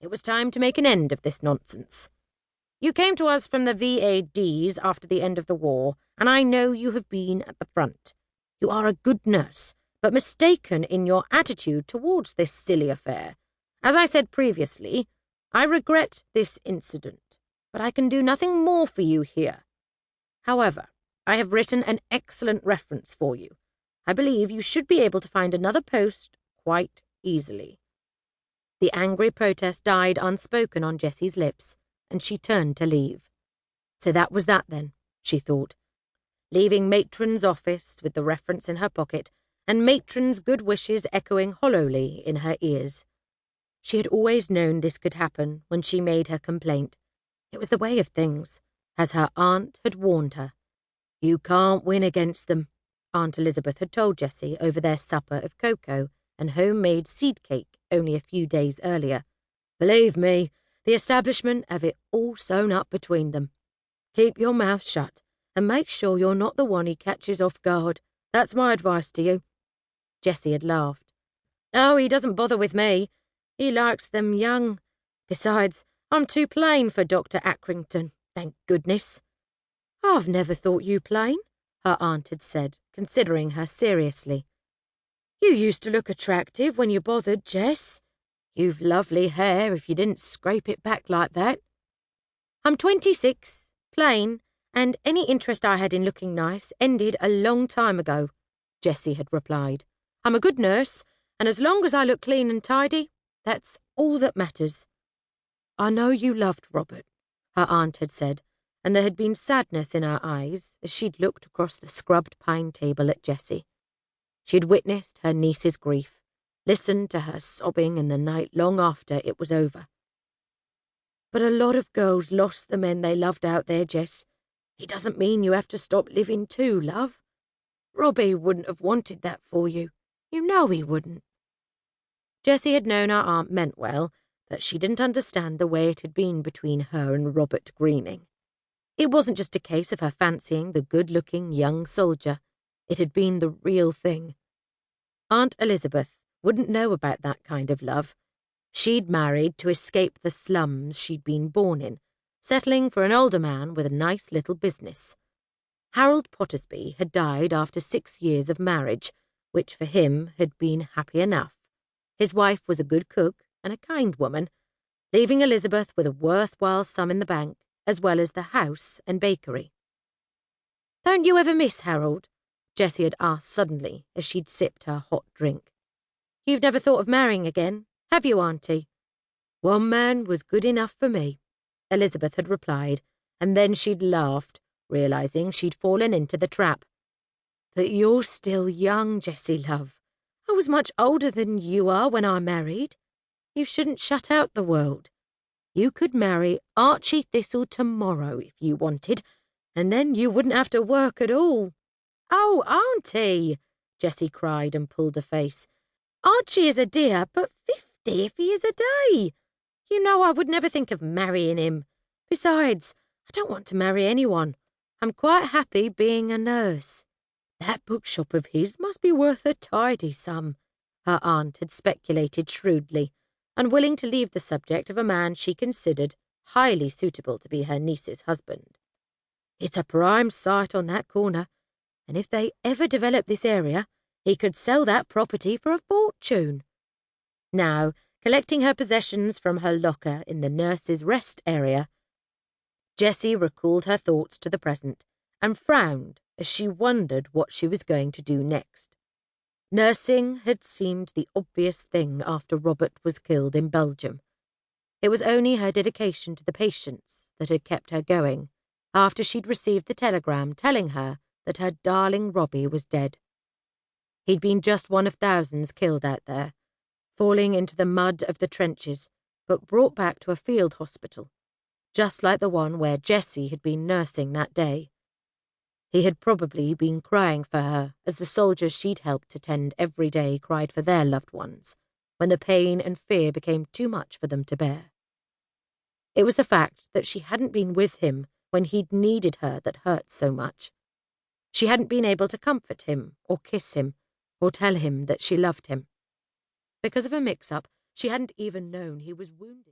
It was time to make an end of this nonsense. You came to us from the VADs after the end of the war, and I know you have been at the front. You are a good nurse, but mistaken in your attitude towards this silly affair. As I said previously, I regret this incident, but I can do nothing more for you here. However, I have written an excellent reference for you. I believe you should be able to find another post quite easily." The angry protest died unspoken on Jessie's lips, and she turned to leave. So that was that then, she thought, leaving Matron's office with the reference in her pocket, and Matron's good wishes echoing hollowly in her ears. She had always known this could happen when she made her complaint. It was the way of things, as her aunt had warned her. "You can't win against them," Aunt Elizabeth had told Jessie over their supper of cocoa and homemade seed cake only a few days earlier. "Believe me, the establishment have it all sewn up between them. Keep your mouth shut, and make sure you're not the one he catches off guard. That's my advice to you." Jessie had laughed. "Oh, he doesn't bother with me. He likes them young. Besides, I'm too plain for Dr. Accrington, thank goodness." "I've never thought you plain," her aunt had said, considering her seriously. "You used to look attractive when you bothered, Jess. You've lovely hair if you didn't scrape it back like that." "I'm 26, plain, and any interest I had in looking nice ended a long time ago," Jessie had replied. "I'm a good nurse, and as long as I look clean and tidy, that's all that matters." "I know you loved Robert," her aunt had said, and there had been sadness in her eyes as she'd looked across the scrubbed pine table at Jessie. She'd witnessed her niece's grief, listened to her sobbing in the night long after it was over. "But a lot of girls lost the men they loved out there, Jess. It doesn't mean you have to stop living too, love. Robbie wouldn't have wanted that for you. You know he wouldn't." Jessie had known her aunt meant well, but she didn't understand the way it had been between her and Robert Greening. It wasn't just a case of her fancying the good-looking young soldier. It had been the real thing. Aunt Elizabeth wouldn't know about that kind of love. She'd married to escape the slums she'd been born in, settling for an older man with a nice little business. Harold Pottersby had died after 6 years of marriage, which for him had been happy enough. His wife was a good cook and a kind woman, leaving Elizabeth with a worthwhile sum in the bank, as well as the house and bakery. "Don't you ever miss Harold?" Jessie had asked suddenly as she'd sipped her hot drink. "You've never thought of marrying again, have you, Auntie?" "One man was good enough for me," Elizabeth had replied, and then she'd laughed, realizing she'd fallen into the trap. "But you're still young, Jessie, love. I was much older than you are when I married. You shouldn't shut out the world. You could marry Archie Thistle tomorrow if you wanted, and then you wouldn't have to work at all." "Oh, Auntie!" Jessie cried and pulled a face. "Archie is a dear, but 50 if he is a day. You know I would never think of marrying him. Besides, I don't want to marry anyone. I'm quite happy being a nurse." "That bookshop of his must be worth a tidy sum," her aunt had speculated shrewdly, unwilling to leave the subject of a man she considered highly suitable to be her niece's husband. "It's a prime site on that corner, and if they ever develop this area, he could sell that property for a fortune." Now, collecting her possessions from her locker in the nurse's rest area, Jessie recalled her thoughts to the present and frowned as she wondered what she was going to do next. Nursing had seemed the obvious thing after Robert was killed in Belgium. It was only her dedication to the patients that had kept her going after she'd received the telegram telling her that her darling Robbie was dead. He'd been just one of thousands killed out there, falling into the mud of the trenches, but brought back to a field hospital, just like the one where Jessie had been nursing that day. He had probably been crying for her as the soldiers she'd helped attend every day cried for their loved ones, when the pain and fear became too much for them to bear. It was the fact that she hadn't been with him when he'd needed her that hurt so much. She hadn't been able to comfort him or kiss him or tell him that she loved him. Because of a mix-up, she hadn't even known he was wounded.